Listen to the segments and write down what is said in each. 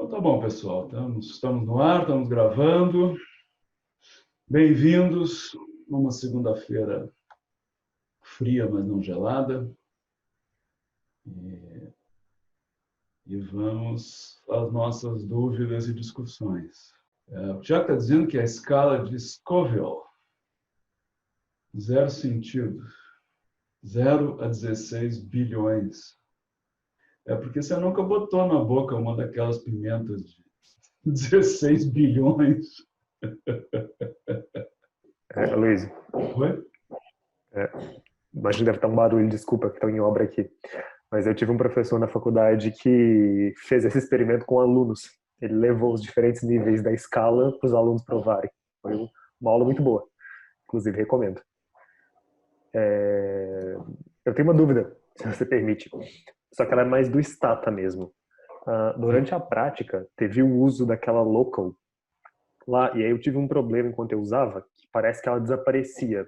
Então tá bom, pessoal. Estamos no ar, estamos gravando. Bem-vindos numa segunda-feira fria, mas não gelada. E vamos às nossas dúvidas e discussões. O Tiago está dizendo que a escala de Scoville, 0 sentido, 0 a 16 bilhões. É porque você nunca botou na boca uma daquelas pimentas de 16 bilhões. Luiz, Oi? imagina, deve estar um barulho, desculpa, que estou em obra aqui. Mas eu tive um professor na faculdade que fez esse experimento com alunos. Ele levou os diferentes níveis da escala para os alunos provarem. Foi uma aula muito boa. Inclusive, recomendo. Eu tenho uma dúvida, se você permite. Só que ela é mais do Stata mesmo. Durante a prática, teve o uso daquela local lá, e aí eu tive um problema enquanto eu usava, que parece que ela desaparecia.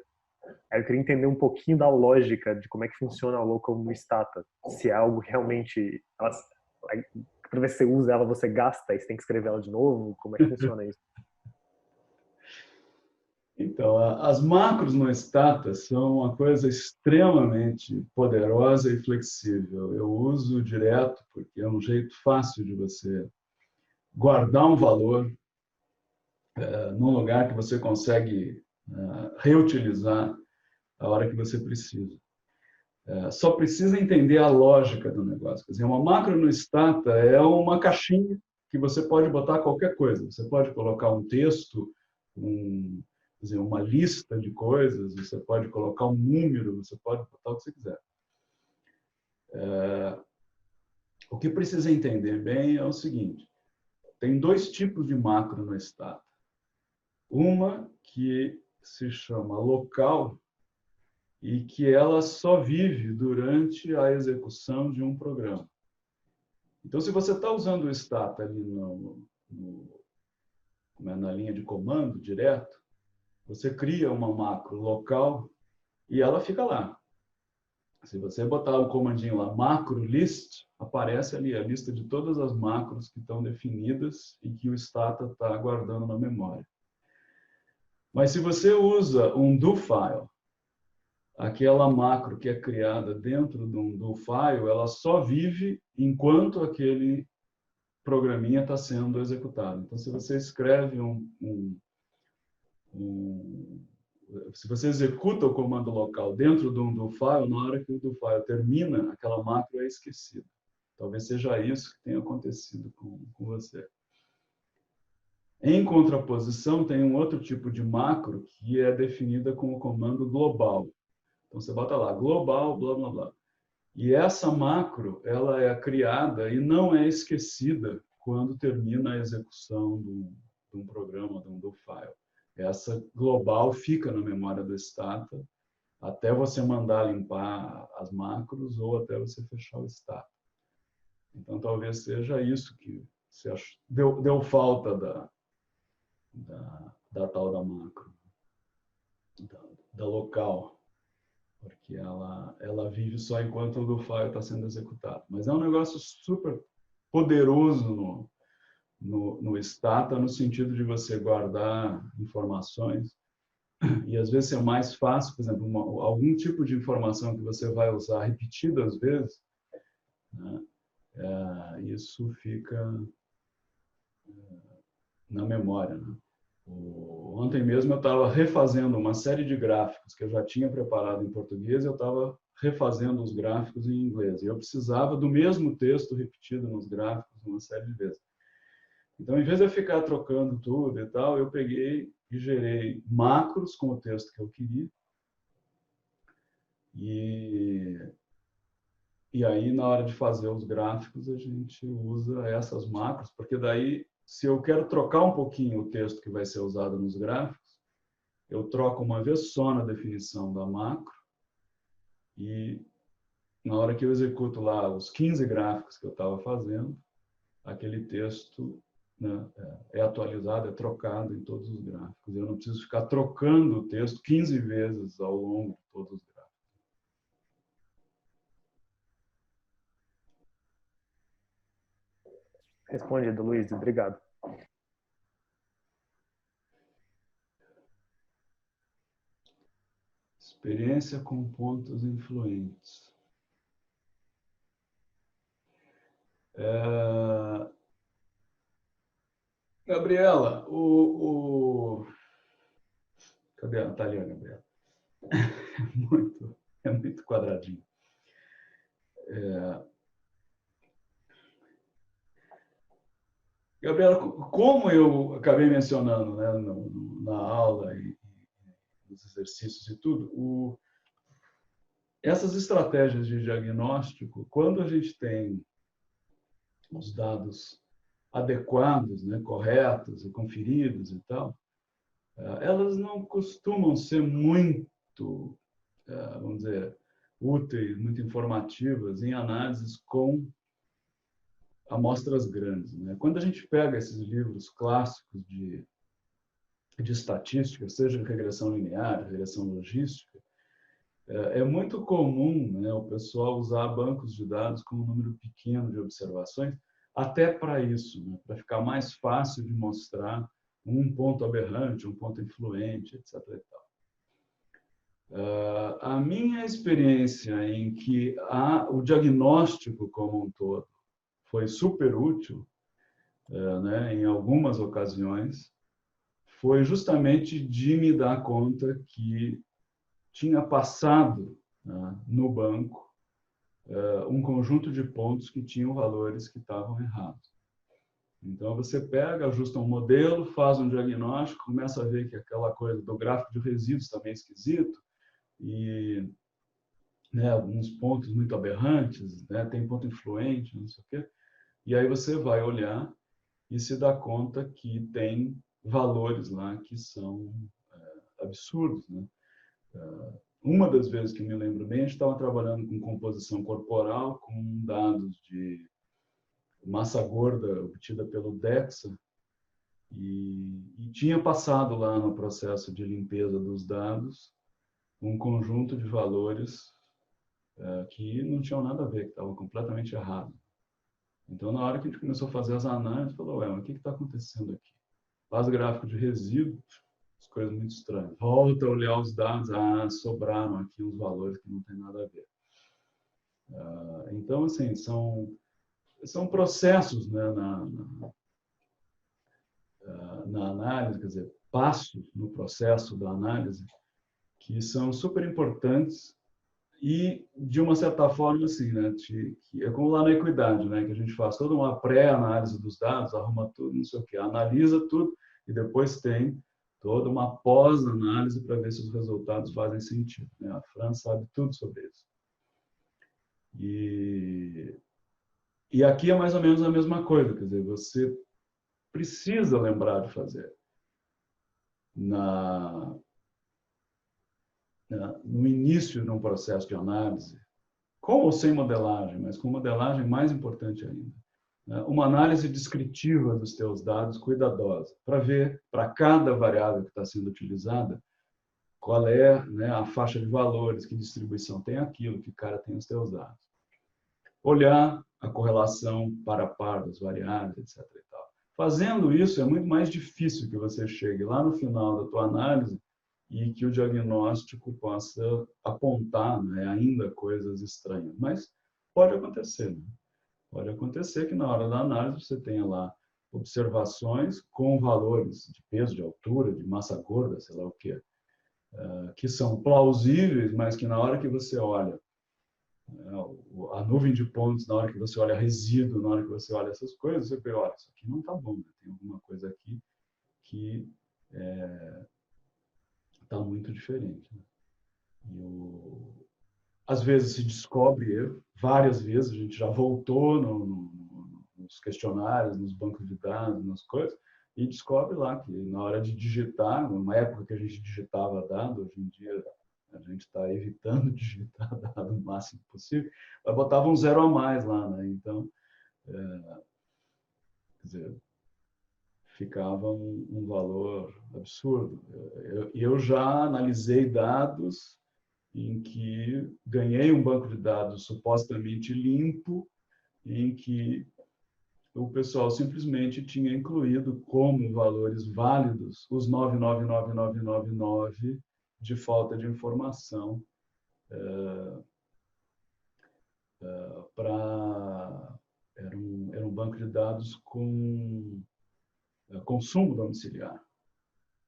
Aí eu queria entender um pouquinho da lógica de como é que funciona a local no Stata. Se é algo realmente... Toda vez que você usa ela, você gasta, e você tem que escrever ela de novo? Como é que funciona isso? Então, as macros no Stata são uma coisa extremamente poderosa e flexível. Eu uso direto porque é um jeito fácil de você guardar um valor num lugar que você consegue reutilizar a hora que você precisa. Só precisa entender a lógica do negócio. Quer dizer, uma macro no Stata é uma caixinha que você pode botar qualquer coisa. Você pode colocar um texto, quer dizer, uma lista de coisas, você pode colocar um número, você pode botar o que você quiser. O que precisa entender bem é o seguinte: tem dois tipos de macro no Stata. Uma que se chama local e que ela só vive durante a execução de um programa. Então, se você está usando o Stata ali na linha de comando direto, você cria uma macro local e ela fica lá. Se você botar o comandinho lá, macro list, aparece ali a lista de todas as macros que estão definidas e que o Stata está guardando na memória. Mas se você usa um do file, aquela macro que é criada dentro do file, ela só vive enquanto aquele programinha está sendo executado. Então, se você escreve se você executa o comando local dentro do file, na hora que o do file termina, aquela macro é esquecida. Talvez seja isso que tenha acontecido com você. Em contraposição, tem um outro tipo de macro que é definida com o comando global. Então, você bota lá, global, blá, blá, blá. E essa macro, ela é criada e não é esquecida quando termina a execução de um programa, do file. Essa global fica na memória do Stata até você mandar limpar as macros ou até você fechar o Stata. Então, talvez seja isso que você deu falta da tal da macro, da local, porque ela vive só enquanto o do file está sendo executado. Mas é um negócio super poderoso no Stata, no sentido de você guardar informações e às vezes é mais fácil, por exemplo, algum tipo de informação que você vai usar repetidas vezes, né, isso fica na memória, né? Ontem mesmo eu estava refazendo uma série de gráficos que eu já tinha preparado em português, eu estava refazendo os gráficos em inglês. E eu precisava do mesmo texto repetido nos gráficos uma série de vezes. Então, em vez de eu ficar trocando tudo e tal, eu peguei e gerei macros com o texto que eu queria. E aí, na hora de fazer os gráficos, a gente usa essas macros, porque daí, se eu quero trocar um pouquinho o texto que vai ser usado nos gráficos, eu troco uma vez só na definição da macro e na hora que eu executo lá os 15 gráficos que eu estava fazendo, aquele texto, né, é atualizado, é trocado em todos os gráficos. Eu não preciso ficar trocando o texto 15 vezes ao longo de todos os gráficos. Respondido, Luiz. Obrigado. Experiência com pontos influentes. Gabriela, cadê a Natália, Gabriela? É muito quadradinho. Gabriela, como eu acabei mencionando, né, na aula e nos exercícios e tudo, essas estratégias de diagnóstico, quando a gente tem os dados adequados, né, corretos e conferidos e tal, elas não costumam ser muito, vamos dizer, úteis, muito informativas em análises com amostras grandes, né? Quando a gente pega esses livros clássicos de estatística, seja regressão linear, regressão logística, é muito comum, né, o pessoal usar bancos de dados com um número pequeno de observações, até para isso, né, para ficar mais fácil de mostrar um ponto aberrante, um ponto influente, etc. E tal. A minha experiência em que o diagnóstico como um todo foi super útil, né, em algumas ocasiões, foi justamente de me dar conta que tinha passado, né, no banco um conjunto de pontos que tinham valores que estavam errados. Então, você pega, ajusta um modelo, faz um diagnóstico, começa a ver que aquela coisa do gráfico de resíduos está meio esquisito, e, né, alguns pontos muito aberrantes, né, tem ponto influente, não sei o quê. E aí você vai olhar e se dá conta que tem valores lá que são absurdos, né? Uma das vezes que me lembro bem, a gente estava trabalhando com composição corporal, com dados de massa gorda obtida pelo DEXA, e tinha passado lá no processo de limpeza dos dados um conjunto de valores que não tinham nada a ver, que estavam completamente errados. Então, na hora que a gente começou a fazer as análises, falou, mas o que está acontecendo aqui? Faz gráfico de resíduo, as coisas muito estranhas. Volta a olhar os dados, sobraram aqui uns valores que não tem nada a ver. Então, assim, são processos, né, na análise, quer dizer, passos no processo da análise que são super importantes e, de uma certa forma, assim, né, que é como lá na equidade, né, que a gente faz toda uma pré-análise dos dados, arruma tudo, não sei o quê, analisa tudo e depois tem toda uma pós-análise para ver se os resultados fazem sentido, né? A Fran sabe tudo sobre isso. E aqui é mais ou menos a mesma coisa, quer dizer, você precisa lembrar de fazer no início de um processo de análise, com ou sem modelagem, mas com modelagem mais importante ainda, né, uma análise descritiva dos teus dados cuidadosa, para ver, para cada variável que está sendo utilizada, qual é, né, a faixa de valores, que distribuição tem aquilo, que cara tem os teus dados. Olhar a correlação para a par das variáveis, etc. E tal. Fazendo isso, é muito mais difícil que você chegue lá no final da tua análise e que o diagnóstico possa apontar, né, ainda coisas estranhas. Mas pode acontecer. Né? Pode acontecer que na hora da análise você tenha lá observações com valores de peso, de altura, de massa gorda, sei lá o quê, que são plausíveis, mas que na hora que você olha a nuvem de pontos, na hora que você olha resíduo, na hora que você olha essas coisas, você vê, olha, isso aqui não está bom, né? Tem alguma coisa aqui que está muito diferente. Né? Às vezes se descobre erro, várias vezes a gente já voltou nos questionários, nos bancos de dados, nas coisas, e descobre lá que na hora de digitar, numa época que a gente digitava dado, hoje em dia a gente está evitando digitar dado o máximo possível, mas botava um zero a mais lá, né? Então, quer dizer, ficava um valor absurdo. Eu já analisei dados em que ganhei um banco de dados supostamente limpo, em que o pessoal simplesmente tinha incluído como valores válidos os 999999 de falta de informação para... Era um banco de dados com consumo domiciliar.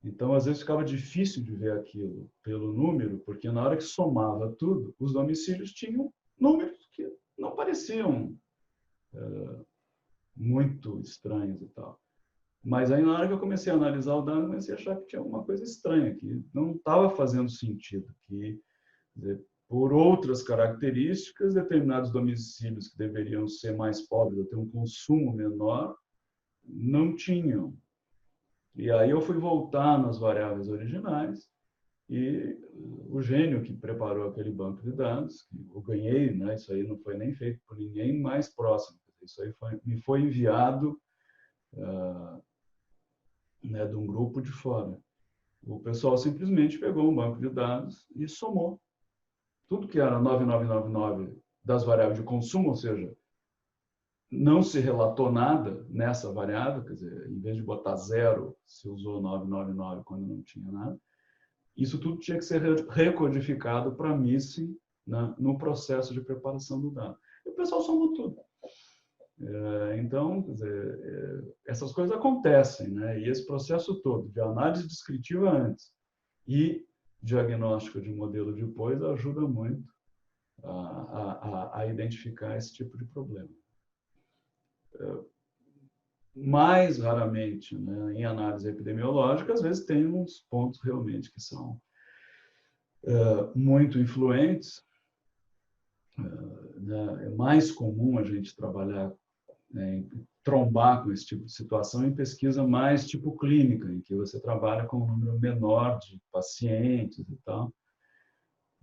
Então, às vezes, ficava difícil de ver aquilo pelo número, porque na hora que somava tudo, os domicílios tinham números que não pareciam muito estranhos e tal. Mas aí, na hora que eu comecei a analisar o dado, eu comecei a achar que tinha alguma coisa estranha, que não estava fazendo sentido, que, por outras características, determinados domicílios que deveriam ser mais pobres, ou ter um consumo menor, não tinham. E aí eu fui voltar nas variáveis originais e o gênio que preparou aquele banco de dados, que eu ganhei, né? Isso aí não foi nem feito por ninguém mais próximo. Isso aí me foi enviado né, de um grupo de fora. O pessoal simplesmente pegou um banco de dados e somou tudo que era 9999 das variáveis de consumo, ou seja, não se relatou nada nessa variável, quer dizer, em vez de botar zero, se usou 999 quando não tinha nada. Isso tudo tinha que ser recodificado para missing, né, no processo de preparação do dado. E o pessoal somou tudo. Então, quer dizer, essas coisas acontecem, né? E esse processo todo de análise descritiva antes e diagnóstico de modelo depois ajuda muito a identificar esse tipo de problema. Mais raramente, né, em análise epidemiológica, às vezes tem uns pontos realmente que são muito influentes. Né? É mais comum a gente trabalhar, né, trombar com esse tipo de situação em pesquisa mais tipo clínica, em que você trabalha com um número menor de pacientes e tal.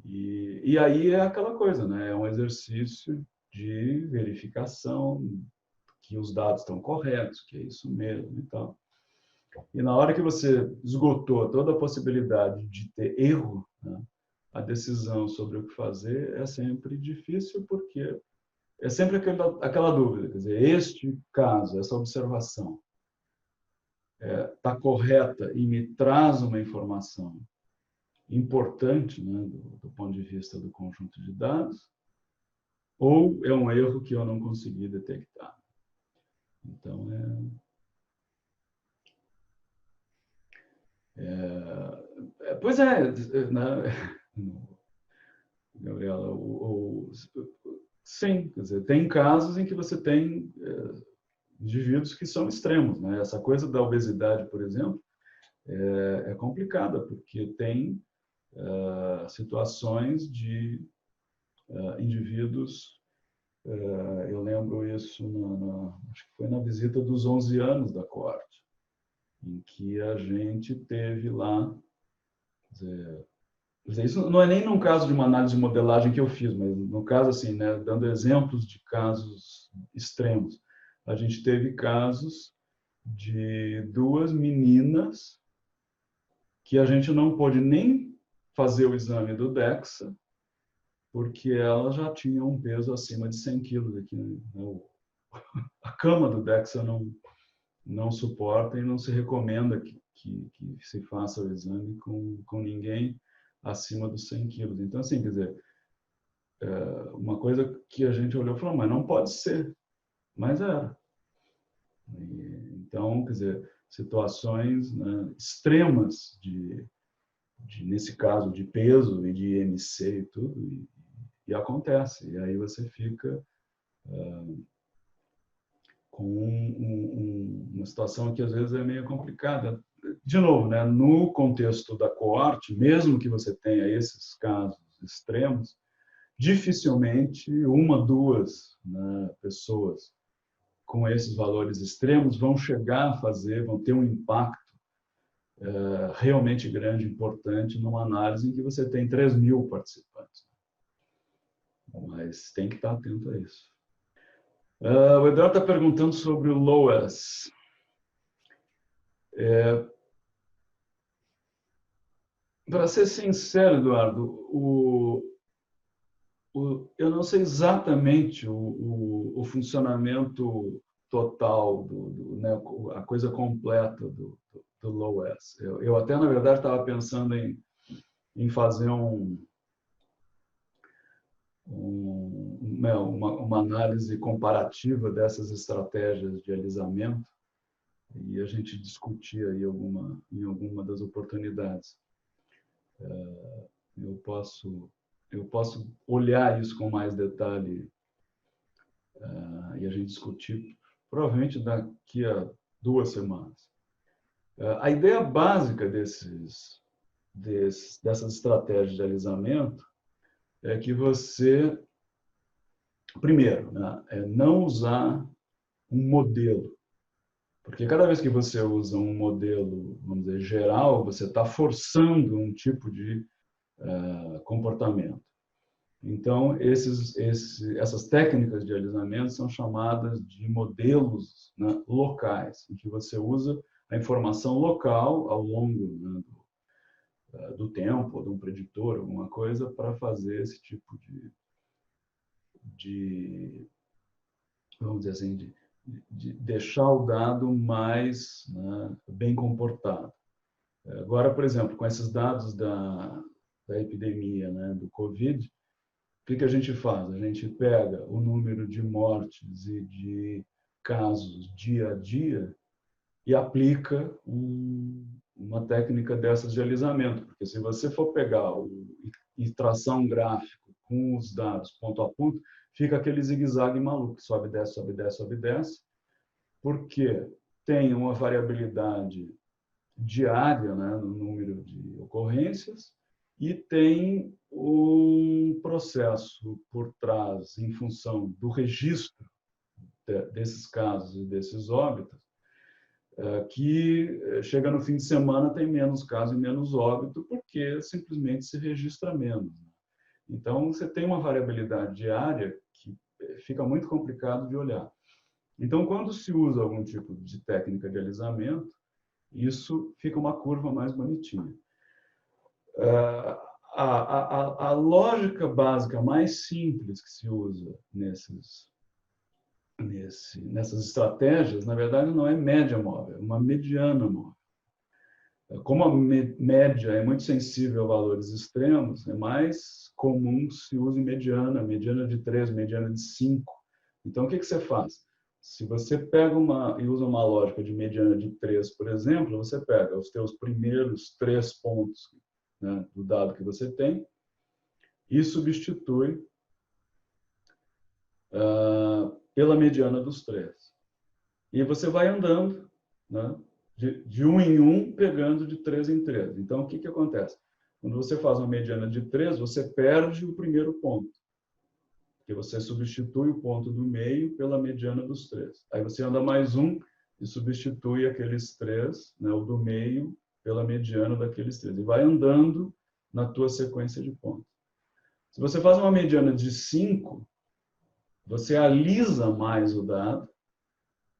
E aí é aquela coisa, né? É um exercício de verificação que os dados estão corretos, que é isso mesmo e tal. E na hora que você esgotou toda a possibilidade de ter erro, né, a decisão sobre o que fazer é sempre difícil, porque é sempre aquela dúvida, quer dizer, este caso, essa observação está correta e me traz uma informação importante, né, do ponto de vista do conjunto de dados, ou é um erro que eu não consegui detectar. Então, pois é, né, Gabriela, sim, quer dizer, tem casos em que você tem indivíduos que são extremos, né? Essa coisa da obesidade, por exemplo, é complicada, porque tem situações de indivíduos, eu lembro isso, acho que foi na visita dos 11 anos da coorte, em que a gente teve lá, quer dizer, isso não é nem num caso de uma análise de modelagem que eu fiz, mas no caso, assim, né, dando exemplos de casos extremos. A gente teve casos de duas meninas que a gente não pôde nem fazer o exame do DEXA, porque elas já tinham um peso acima de 100 quilos. Aqui, né? A cama do DEXA não suporta e não se recomenda que se faça o exame com ninguém acima dos 100 quilos. Então, assim, quer dizer, uma coisa que a gente olhou e falou, mas não pode ser. Mas era. Então, quer dizer, situações, né, extremas nesse caso, de peso e de IMC e tudo, e acontece. E aí você fica com uma situação que às vezes é meio complicada. De novo, né, no contexto da coorte, mesmo que você tenha esses casos extremos, dificilmente uma, duas, né, pessoas com esses valores extremos vão chegar a vão ter um impacto realmente grande, importante, numa análise em que você tem 3.000 participantes. Mas tem que estar atento a isso. O Eduardo está perguntando sobre o LOAS. Para ser sincero, Eduardo, eu não sei exatamente o funcionamento total, né, a coisa completa do low S. Eu até, na verdade, estava pensando em fazer uma análise comparativa dessas estratégias de alisamento e a gente discutir aí em alguma das oportunidades. Eu posso olhar isso com mais detalhe e a gente discutir provavelmente daqui a 2 semanas. A ideia básica dessas estratégias de alisamento é que você, primeiro, né, não usar um modelo. Porque cada vez que você usa um modelo, vamos dizer, geral, você está forçando um tipo de comportamento. Então, essas técnicas de alisamento são chamadas de modelos, né, locais, em que você usa a informação local ao longo, né, do tempo, ou de um preditor, alguma coisa, para fazer esse tipo de vamos dizer assim, de deixar o dado mais, né, bem comportado. Agora, por exemplo, com esses dados da epidemia, né, do Covid, o que a gente faz? A gente pega o número de mortes e de casos dia a dia e aplica uma técnica dessas de alisamento. Porque se você for pegar e traçar um gráfico com os dados ponto a ponto, fica aquele zigue-zague maluco, sobe, desce, sobe, desce, sobe, desce, porque tem uma variabilidade diária, né, no número de ocorrências e tem um processo por trás, em função do registro desses casos e desses óbitos, que chega no fim de semana tem menos casos e menos óbito, porque simplesmente se registra menos. Então, você tem uma variabilidade diária que fica muito complicado de olhar. Então, quando se usa algum tipo de técnica de alisamento, isso fica uma curva mais bonitinha. A lógica básica mais simples que se usa nessas estratégias, na verdade, não é média móvel, é uma mediana móvel. Como a média é muito sensível a valores extremos, é mais comum que se use mediana de 3, mediana de 5. Então, o que você faz? Se você pega e usa uma lógica de mediana de 3, por exemplo, você pega os teus primeiros 3 pontos, né, do dado que você tem e substitui pela mediana dos 3. E você vai andando, né, de 1 em 1, pegando de 3 em 3. Então, o que acontece? Quando você faz uma mediana de 3, você perde o primeiro ponto, porque você substitui o ponto do meio pela mediana dos 3. Aí você anda mais 1 e substitui aqueles 3, né, o do meio, pela mediana daqueles 3. E vai andando na tua sequência de pontos. Se você faz uma mediana de 5, você alisa mais o dado,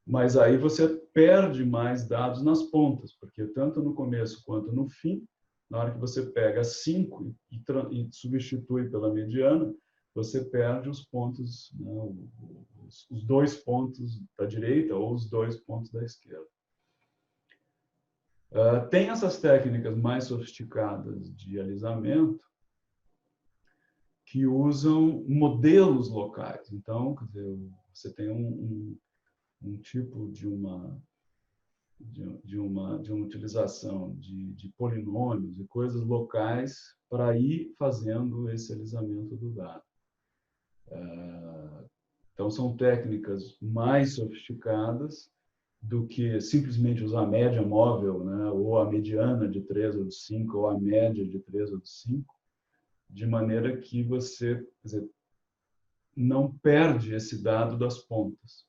mas aí você perde mais dados nas pontas, porque tanto no começo quanto no fim, na hora que você pega 5 e substitui pela mediana, você perde os pontos, né, os 2 pontos da direita ou os 2 pontos da esquerda. Tem essas técnicas mais sofisticadas de alisamento que usam modelos locais. Então, quer dizer, você tem um tipo de uma utilização de polinômios e coisas locais para ir fazendo esse alisamento do dado. Então, são técnicas mais sofisticadas do que simplesmente usar a média móvel, né, ou a mediana de 3 ou de 5, ou a média de 3 ou de 5, de maneira que você, quer dizer, não perde esse dado das pontas.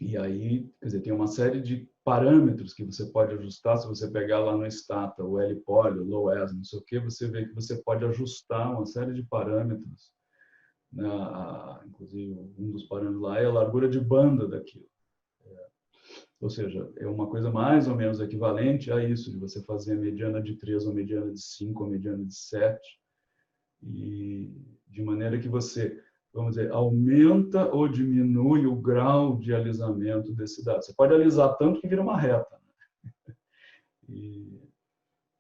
E aí, quer dizer, tem uma série de parâmetros que você pode ajustar. Se você pegar lá no Stata, o L-Poly, o Low-S, não sei o quê, você vê que você pode ajustar uma série de parâmetros, né? Inclusive, um dos parâmetros lá é a largura de banda daquilo. Ou seja, é uma coisa mais ou menos equivalente a isso, de você fazer a mediana de 3, ou mediana de 5, ou mediana de 7, e de maneira que você vamos dizer, aumenta ou diminui o grau de alisamento desse dado. Você pode alisar tanto que vira uma reta. E,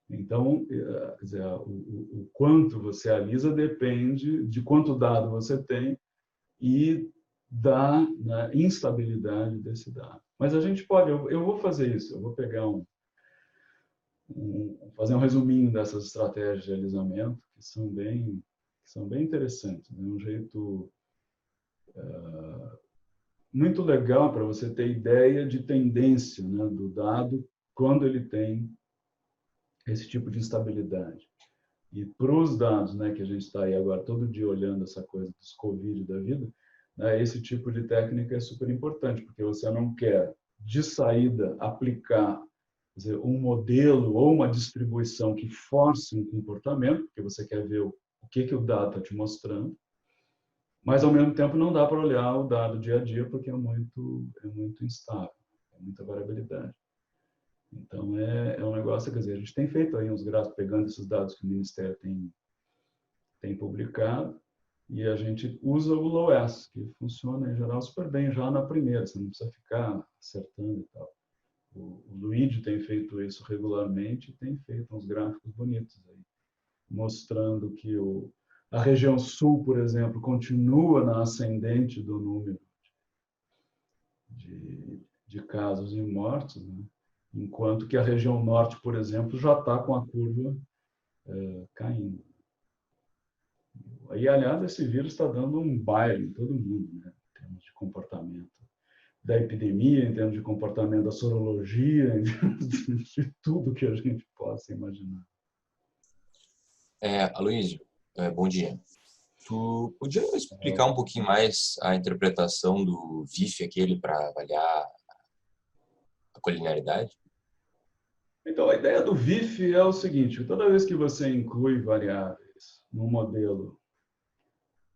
então, quer dizer, o quanto você alisa depende de quanto dado você tem e da instabilidade desse dado. Mas a gente pode, eu vou fazer isso, eu vou pegar fazer um resuminho dessas estratégias de alisamento que são bem interessantes, né? Um jeito muito legal para você ter ideia de tendência, né, do dado quando ele tem esse tipo de instabilidade. E para os dados, né, que a gente está aí agora todo dia olhando essa coisa dos Covid da vida, né, esse tipo de técnica é super importante, porque você não quer, de saída, aplicar, quer dizer, um modelo ou uma distribuição que force um comportamento, porque você quer ver o que o dado está te mostrando, mas, ao mesmo tempo, não dá para olhar o dado dia a dia, porque é muito instável, é muita variabilidade. Então, é um negócio, quer dizer, a gente tem feito aí uns gráficos, pegando esses dados que o Ministério tem publicado, e a gente usa o LOES, que funciona, em geral, super bem já na primeira, você não precisa ficar acertando e tal. O Luigi tem feito isso regularmente e tem feito uns gráficos bonitos aí, mostrando que a região sul, por exemplo, continua na ascendente do número de casos e mortes, né? Enquanto que a região norte, por exemplo, já está com a curva caindo. E, aliás, esse vírus está dando um baile em todo mundo, né? Em termos de comportamento da epidemia, em termos de comportamento da sorologia, em termos de tudo que a gente possa imaginar. Aloysio, bom dia. Tu podia explicar um pouquinho mais a interpretação do VIF aquele para avaliar a colinearidade? Então, a ideia do VIF é o seguinte: toda vez que você inclui variáveis num modelo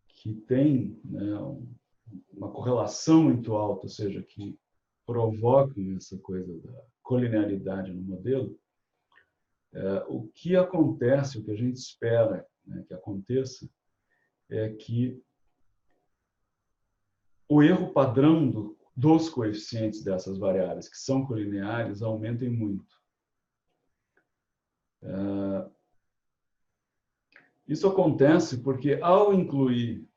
que tem, né, uma correlação muito alta, ou seja, que provocam essa coisa da colinearidade no modelo, o que acontece, o que a gente espera, né, que aconteça, é que o erro padrão dos coeficientes dessas variáveis que são colineares aumentem muito. Isso acontece porque, ao incluir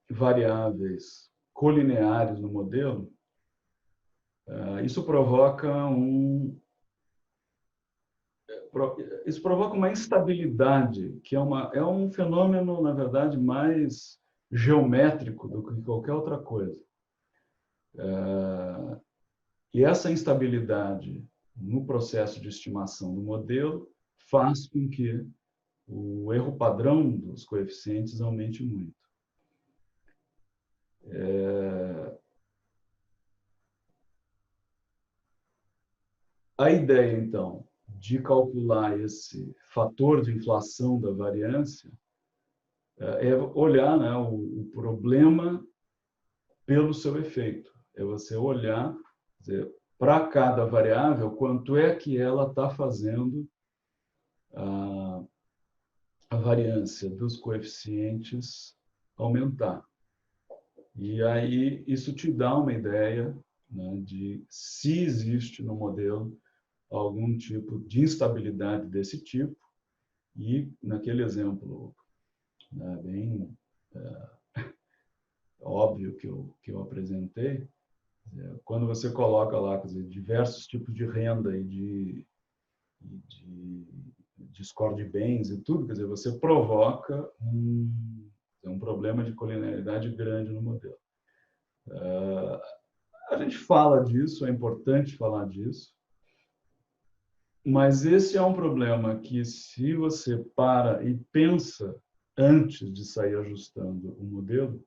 variáveis colineares no modelo, isso provoca uma instabilidade, que é um fenômeno, na verdade, mais geométrico do que qualquer outra coisa. E essa instabilidade no processo de estimação do modelo faz com que o erro padrão dos coeficientes aumente muito. A ideia, então, de calcular esse fator de inflação da variância é olhar, né, o problema pelo seu efeito. É você olhar para cada variável quanto é que ela está fazendo a variância dos coeficientes aumentar. E aí isso te dá uma ideia, né, de se existe no modelo algum tipo de instabilidade desse tipo. E naquele exemplo, né, bem óbvio que eu apresentei, quando você coloca lá, quer dizer, diversos tipos de renda e de score de bens e tudo, quer dizer, você provoca um problema de colinearidade grande no modelo. A gente fala disso, é importante falar disso, mas esse é um problema que, se você para e pensa antes de sair ajustando o modelo,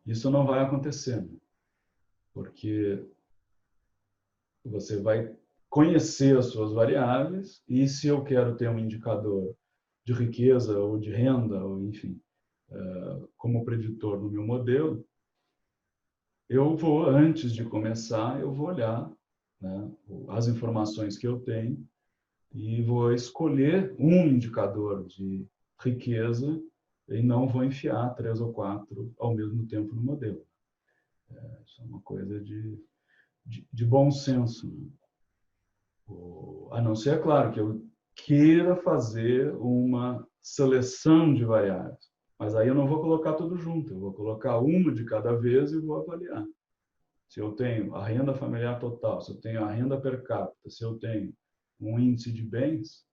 isso não vai acontecer, né? Porque você vai conhecer as suas variáveis e, se eu quero ter um indicador de riqueza ou de renda, ou enfim, como preditor no meu modelo, eu vou, antes de começar, eu vou olhar, né, as informações que eu tenho e vou escolher um indicador de riqueza e não vou enfiar 3 ou 4 ao mesmo tempo no modelo. Isso é uma coisa de bom senso, né? A não ser, claro, que eu queira fazer uma seleção de variáveis. Mas aí eu não vou colocar tudo junto, eu vou colocar uma de cada vez e vou avaliar. Se eu tenho a renda familiar total, se eu tenho a renda per capita, se eu tenho um índice de bens,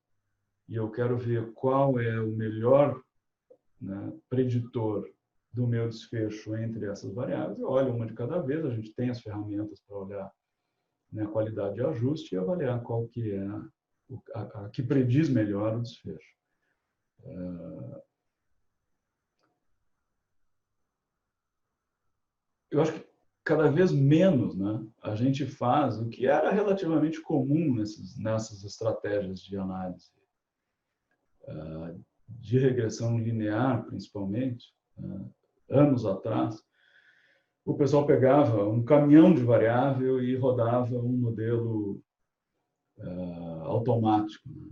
e eu quero ver qual é o melhor, né, preditor do meu desfecho entre essas variáveis, eu olho uma de cada vez, a gente tem as ferramentas para olhar, né, a qualidade de ajuste e avaliar qual que é a que prediz melhor o desfecho. Eu acho que cada vez menos, né, a gente faz o que era relativamente comum nessas estratégias de análise, de regressão linear, principalmente, anos atrás. O pessoal pegava um caminhão de variável e rodava um modelo automático, né?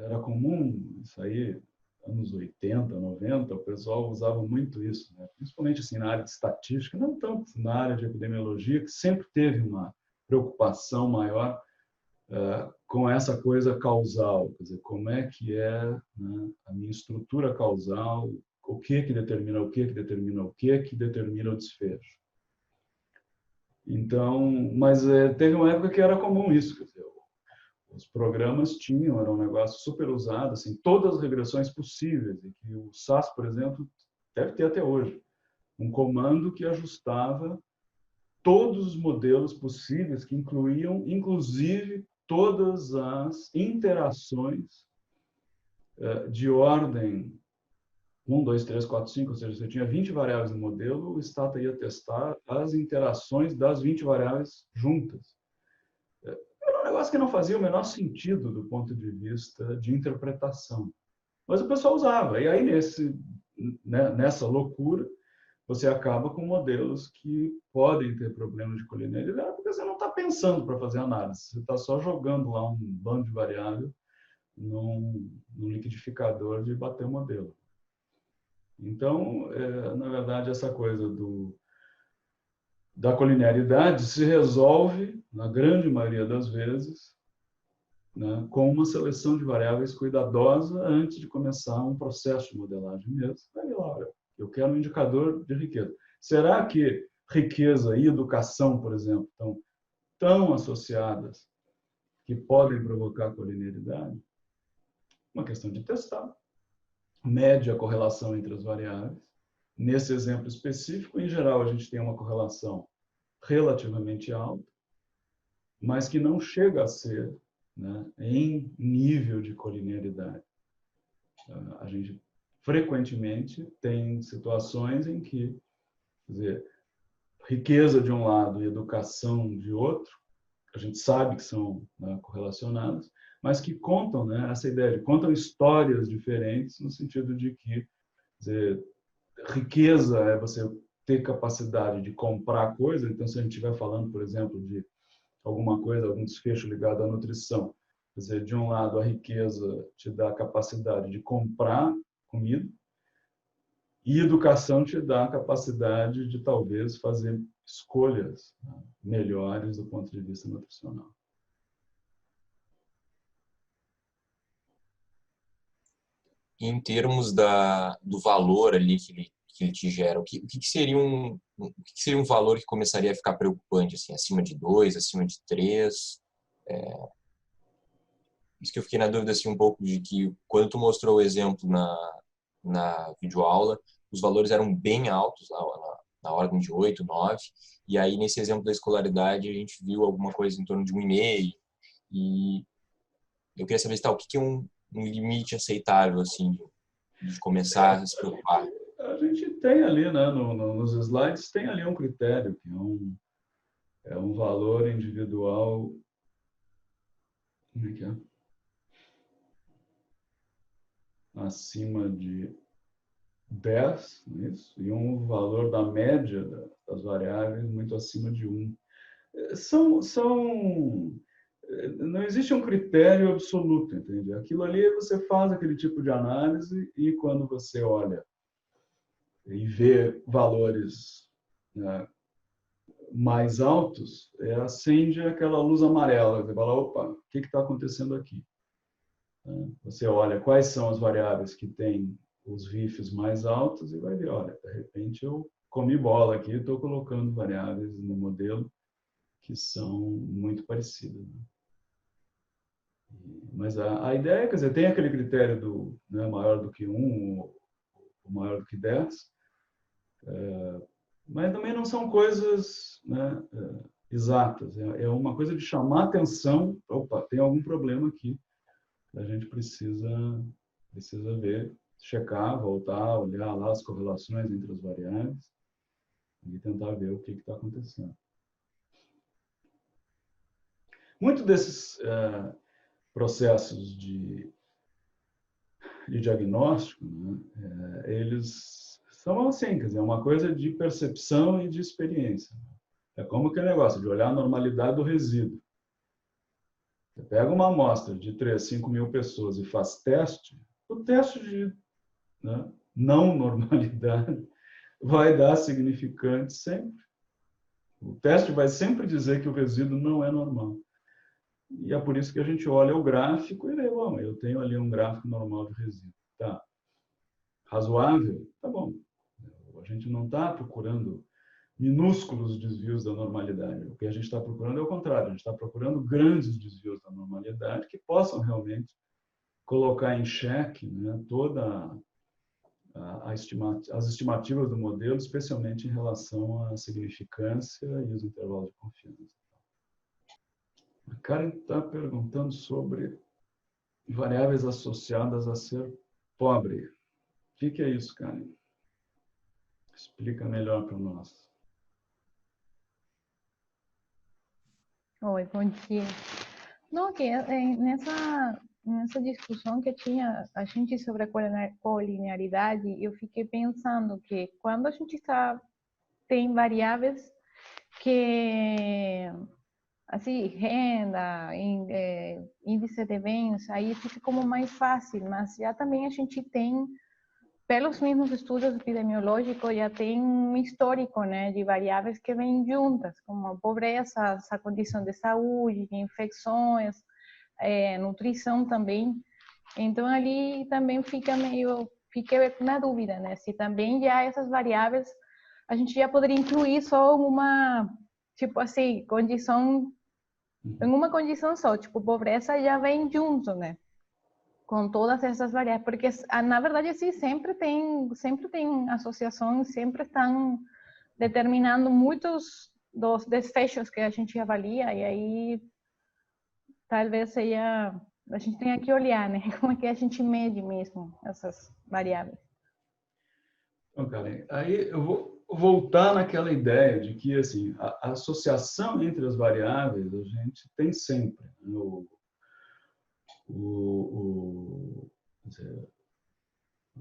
Era comum isso aí, anos 80, 90, o pessoal usava muito isso, né? Principalmente assim, na área de estatística, não tanto na área de epidemiologia, que sempre teve uma preocupação maior com essa coisa causal, quer dizer, como é que é, né, a minha estrutura causal, o que determina o que determina o que determina o desfecho. Então, mas teve uma época que era comum isso, quer dizer, os programas tinham, era um negócio super usado, assim, todas as regressões possíveis, e que o SAS, por exemplo, deve ter até hoje, um comando que ajustava todos os modelos possíveis, que incluíam, inclusive, todas as interações de ordem 1, 2, 3, 4, 5, ou seja, se eu tinha 20 variáveis no modelo, o Stata ia testar as interações das 20 variáveis juntas. Era um negócio que não fazia o menor sentido do ponto de vista de interpretação. Mas o pessoal usava. E aí, nessa loucura, você acaba com modelos que podem ter problemas de colinearidade, porque você não está pensando para fazer análise. Você está só jogando lá um bando de variável num liquidificador de bater o modelo. Então, na verdade, essa coisa da colinearidade se resolve, na grande maioria das vezes, né, com uma seleção de variáveis cuidadosa antes de começar um processo de modelagem mesmo. Aí, olha, eu quero um indicador de riqueza. Será que riqueza e educação, por exemplo, estão tão associadas que podem provocar colinearidade? Uma questão de testar. Mede a correlação entre as variáveis. Nesse exemplo específico, em geral, a gente tem uma correlação relativamente alta, mas que não chega a ser, né, em nível de colinearidade. A gente frequentemente tem situações em que, quer dizer, riqueza de um lado e educação de outro, a gente sabe que são, né, correlacionadas, mas que contam, né, essa ideia de contam histórias diferentes no sentido de que, quer dizer, riqueza é você ter capacidade de comprar coisa. Então, se a gente estiver falando, por exemplo, de alguma coisa, algum desfecho ligado à nutrição, quer dizer, de um lado a riqueza te dá a capacidade de comprar comida, e educação te dá a capacidade de talvez fazer escolhas, né, melhores do ponto de vista nutricional. Em termos do valor ali que ele te gera, o que seria um valor que começaria a ficar preocupante, assim, acima de 2, acima de 3? Isso que eu fiquei na dúvida assim, um pouco de que, quando tu mostrou o exemplo na videoaula, os valores eram bem altos, lá, na ordem de 8, 9, e aí nesse exemplo da escolaridade a gente viu alguma coisa em torno de 1,5, e eu queria saber o que é um limite aceitável, assim, de começar a se preocupar. A gente tem ali, né, nos slides, tem ali um critério, que é um valor individual. Como é que é? Acima de 10, isso, e um valor da média das variáveis muito acima de 1. não existe um critério absoluto, entende? Aquilo ali você faz aquele tipo de análise e quando você olha e vê valores, né, mais altos, acende aquela luz amarela. Você fala, opa, o que está acontecendo aqui? Você olha quais são as variáveis que têm os RIFs mais altos e vai ver, olha, de repente eu comi bola aqui, estou colocando variáveis no modelo que são muito parecidas. Né? Mas a ideia, quer dizer, tem aquele critério do, né, maior do que 1, ou maior do que 10, mas também não são coisas, né, exatas. É uma coisa de chamar atenção, opa, tem algum problema aqui, a gente precisa ver, checar, voltar, olhar lá as correlações entre as variáveis e tentar ver o que está acontecendo. Muito desses processos de diagnóstico, né, eles são assim, quer dizer, uma coisa de percepção e de experiência. É como aquele negócio de olhar a normalidade do resíduo. Você pega uma amostra de 3, 5 mil pessoas e faz teste, o teste de, né, não normalidade vai dar significante sempre. O teste vai sempre dizer que o resíduo não é normal. E é por isso que a gente olha o gráfico e vê, bom, eu tenho ali um gráfico normal de resíduo. Tá razoável? Tá bom. A gente não está procurando minúsculos desvios da normalidade. O que a gente está procurando é o contrário. A gente está procurando grandes desvios da normalidade que possam realmente colocar em xeque, né, toda as estimativas do modelo, especialmente em relação à significância e os intervalos de confiança. A Karen está perguntando sobre variáveis associadas a ser pobre. O que é isso, Karen? Explica melhor para nós. Oi, bom dia. Não, que nessa discussão que tinha a gente sobre a colinearidade, eu fiquei pensando que quando a gente tem variáveis que, assim, renda, índice de bens, aí fica como mais fácil, mas já também a gente tem, pelos mesmos estudos epidemiológicos, já tem um histórico, né, de variáveis que vêm juntas, como a pobreza, essa condição de saúde, de infecções, nutrição também. Então, ali também fica na dúvida, né, se também já essas variáveis a gente já poderia incluir só uma, tipo assim, condição, em uma condição só, tipo, pobreza já vem junto, né? Com todas essas variáveis, porque na verdade assim sempre tem associações, sempre estão determinando muitos dos desfechos que a gente avalia, e aí talvez seja, a gente tenha que olhar, né, como é que a gente mede mesmo essas variáveis. Então, Karen, aí eu vou voltar naquela ideia de que assim, a associação entre as variáveis a gente tem sempre quando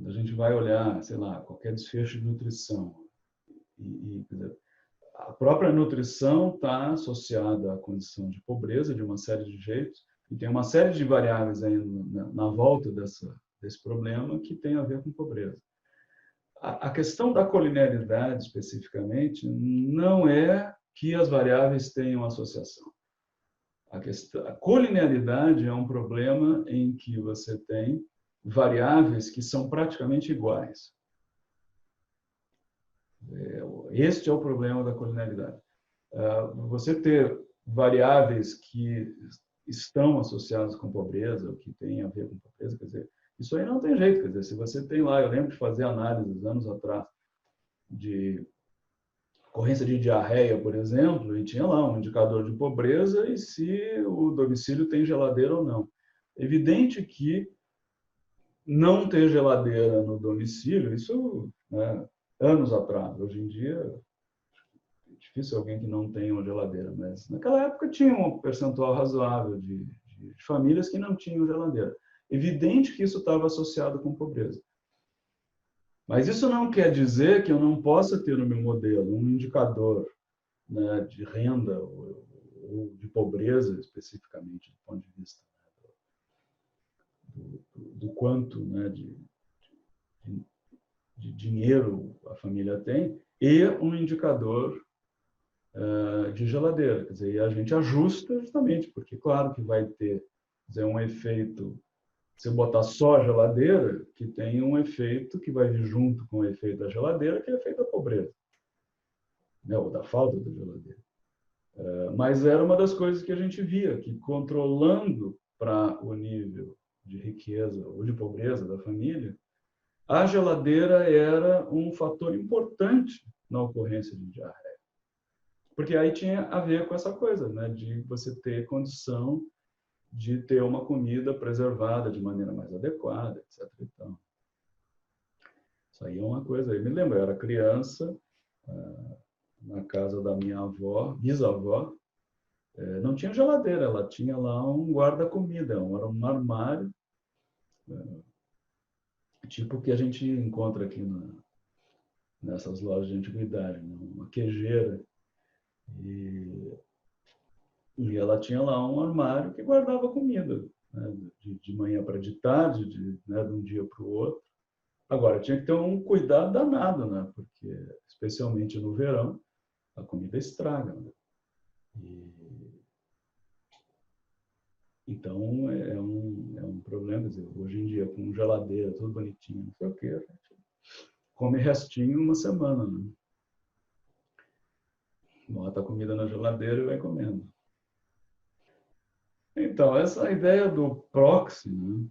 a gente vai olhar, sei lá, qualquer desfecho de nutrição, a própria nutrição está associada à condição de pobreza de uma série de jeitos, e tem uma série de variáveis aí na volta desse problema que tem a ver com pobreza. A questão da colinearidade, especificamente, não é que as variáveis tenham associação. A colinearidade é um problema em que você tem variáveis que são praticamente iguais. Este é o problema da colinearidade. Você ter variáveis que estão associadas com pobreza, ou que têm a ver com pobreza, quer dizer, isso aí não tem jeito. Quer dizer, se você tem lá, eu lembro de fazer análises anos atrás de ocorrência de diarreia, por exemplo, e tinha lá um indicador de pobreza e se o domicílio tem geladeira ou não. Evidente que não ter geladeira no domicílio, isso, né, anos atrás. Hoje em dia, é difícil alguém que não tenha uma geladeira, mas naquela época tinha um percentual razoável de famílias que não tinham geladeira. Evidente que isso estava associado com pobreza. Mas isso não quer dizer que eu não possa ter no meu modelo um indicador, né, de renda ou ou de pobreza, especificamente, do ponto de vista, né, do quanto, né, de dinheiro a família tem, e um indicador de geladeira. Quer dizer, e a gente ajusta justamente, porque claro que vai ter, quer dizer, um efeito, se eu botar só a geladeira, que tem um efeito que vai vir junto com o efeito da geladeira, que é o efeito da pobreza, né, ou da falta da geladeira. Mas era uma das coisas que a gente via, que controlando para o nível de riqueza ou de pobreza da família, a geladeira era um fator importante na ocorrência de diarreia. Porque aí tinha a ver com essa coisa, né, de você ter condição de ter uma comida preservada de maneira mais adequada, etc. Então, isso aí é uma coisa. Eu me lembro, eu era criança, na casa da minha avó, bisavó, não tinha geladeira, ela tinha lá um guarda-comida, era um armário, tipo o que a gente encontra aqui nessas lojas de antiguidade, né? Uma queijeira. E ela tinha lá um armário que guardava comida, né? De manhã para de tarde, né? De um dia para o outro. Agora, tinha que ter um cuidado danado, né? Porque, especialmente no verão, a comida estraga, né? Então, é um problema. Quer dizer, hoje em dia, com geladeira, tudo bonitinho, não sei o quê, a gente come restinho uma semana, né? Bota a comida na geladeira e vai comendo. Então, essa ideia do proxy, né?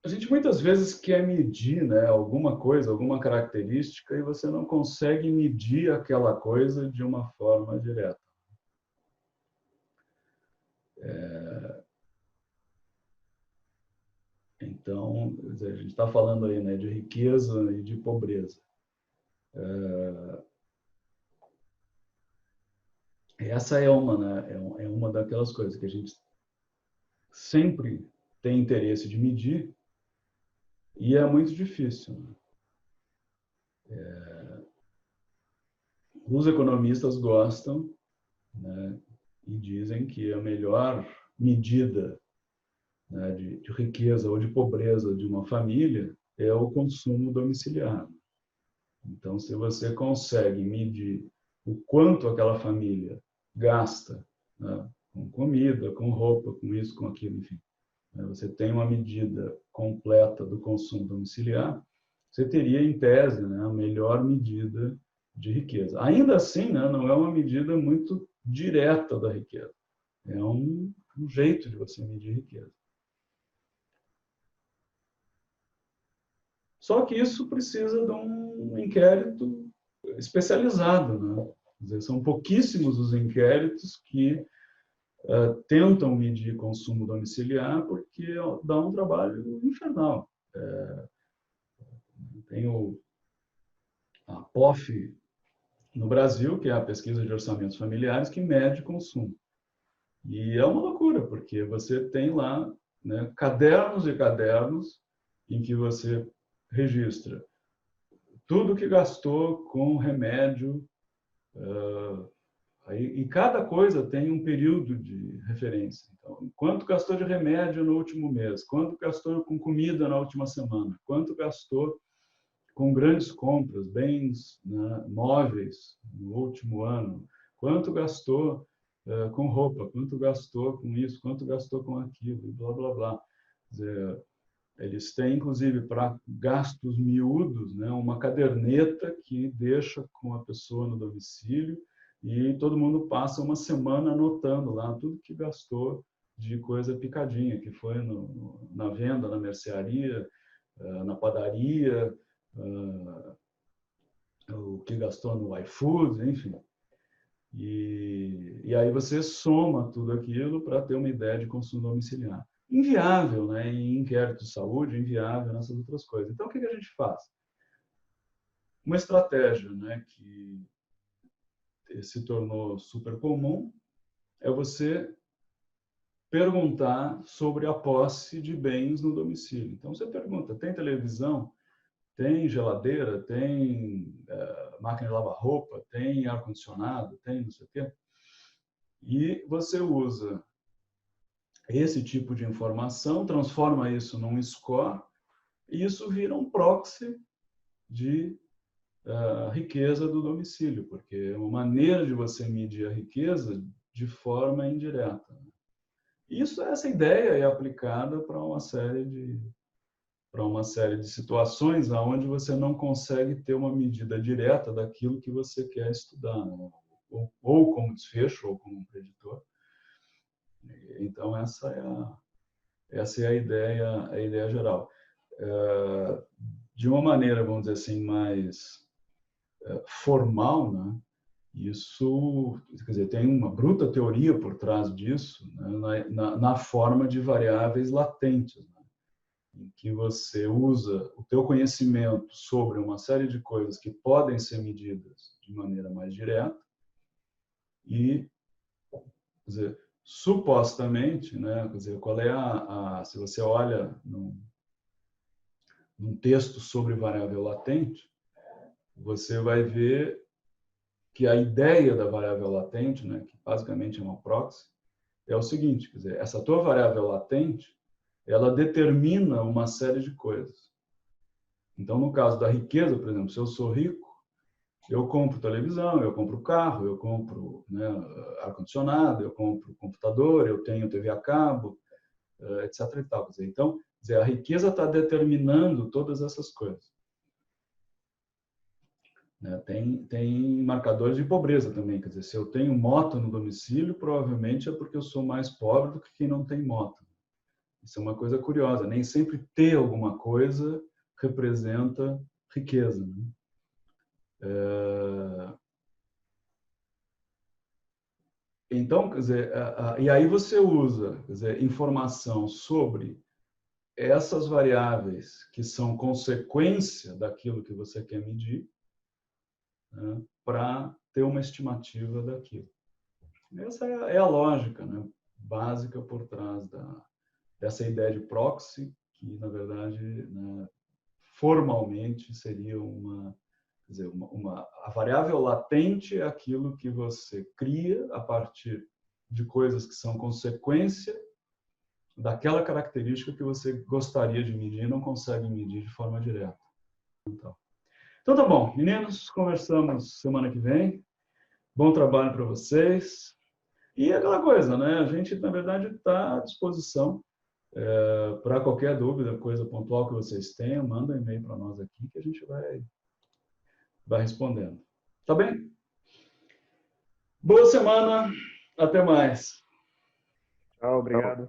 A gente muitas vezes quer medir, né, alguma coisa, alguma característica, e você não consegue medir aquela coisa de uma forma direta. Então, a gente está falando aí, né, de riqueza e de pobreza. Essa né, é uma daquelas coisas que a gente sempre tem interesse de medir e é muito difícil, né? Os economistas gostam, né, e dizem que a melhor medida, né, de riqueza ou de pobreza de uma família é o consumo domiciliar. Então, se você consegue medir o quanto aquela família gasta, né, com comida, com roupa, com isso, com aquilo, enfim, né, você tem uma medida completa do consumo domiciliar, você teria, em tese, né, a melhor medida de riqueza. Ainda assim, né, não é uma medida muito direta da riqueza. É um jeito de você medir riqueza. Só que isso precisa de um inquérito especializado, né? Quer dizer, são pouquíssimos os inquéritos que tentam medir consumo domiciliar, porque dá um trabalho infernal. Tem a POF no Brasil, que é a Pesquisa de Orçamentos Familiares, que mede consumo. E é uma loucura, porque você tem lá, né, cadernos e cadernos em que você registra tudo que gastou com remédio, e cada coisa tem um período de referência. Então, quanto gastou de remédio no último mês? Quanto gastou com comida na última semana? Quanto gastou com grandes compras, bens, né, móveis no último ano? Quanto gastou com roupa? Quanto gastou com isso? Quanto gastou com aquilo? E blá, blá, blá. Quer dizer, eles têm, inclusive, para gastos miúdos, né, uma caderneta que deixa com a pessoa no domicílio e todo mundo passa uma semana anotando lá tudo que gastou de coisa picadinha, que foi na venda, na mercearia, na padaria, o que gastou no iFood, enfim. E aí você soma tudo aquilo para ter uma ideia de consumo domiciliar. Inviável, né? Em inquérito de saúde, inviável nessas outras coisas. Então, o que a gente faz? Uma estratégia, né, que se tornou super comum é você perguntar sobre a posse de bens no domicílio. Então, você pergunta, tem televisão? Tem geladeira? Tem máquina de lavar roupa? Tem ar-condicionado? Tem não sei o quê? E você usa esse tipo de informação, transforma isso num score, e isso vira um proxy de riqueza do domicílio, porque é uma maneira de você medir a riqueza de forma indireta. Essa ideia é aplicada para uma série de situações onde você não consegue ter uma medida direta daquilo que você quer estudar, né? ou como desfecho, ou como preditor. Então, essa é a ideia geral. De uma maneira, vamos dizer assim, mais formal, né? Isso, quer dizer, tem uma bruta teoria por trás disso, né? na forma de variáveis latentes, né? Em que você usa o teu conhecimento sobre uma série de coisas que podem ser medidas de maneira mais direta e, quer dizer, supostamente, né? Quer dizer, qual é se você olha num texto sobre variável latente, você vai ver que a ideia da variável latente, né, que basicamente é uma proxy, é o seguinte, quer dizer, essa tua variável latente, ela determina uma série de coisas. Então, no caso da riqueza, por exemplo, se eu sou rico, eu compro televisão, eu compro carro, eu compro, né, ar-condicionado, eu compro computador, eu tenho TV a cabo, etc. E tal. Então, quer dizer, a riqueza está determinando todas essas coisas. Tem marcadores de pobreza também. Quer dizer, se eu tenho moto no domicílio, provavelmente é porque eu sou mais pobre do que quem não tem moto. Isso é uma coisa curiosa. Nem sempre ter alguma coisa representa riqueza, né? Então, quer dizer, e aí você usa, quer dizer, informação sobre essas variáveis que são consequência daquilo que você quer medir, né, para ter uma estimativa daquilo. Essa é a lógica, né, básica por trás dessa ideia de proxy, que, na verdade, né, formalmente seria quer dizer, a variável latente é aquilo que você cria a partir de coisas que são consequência daquela característica que você gostaria de medir e não consegue medir de forma direta. Então tá bom, meninos, conversamos semana que vem. Bom trabalho para vocês. E aquela coisa, né? A gente, na verdade, está à disposição para qualquer dúvida, coisa pontual que vocês tenham, manda um e-mail para nós aqui que a gente vai respondendo. Tá bem? Boa semana, até mais. Tchau, obrigado.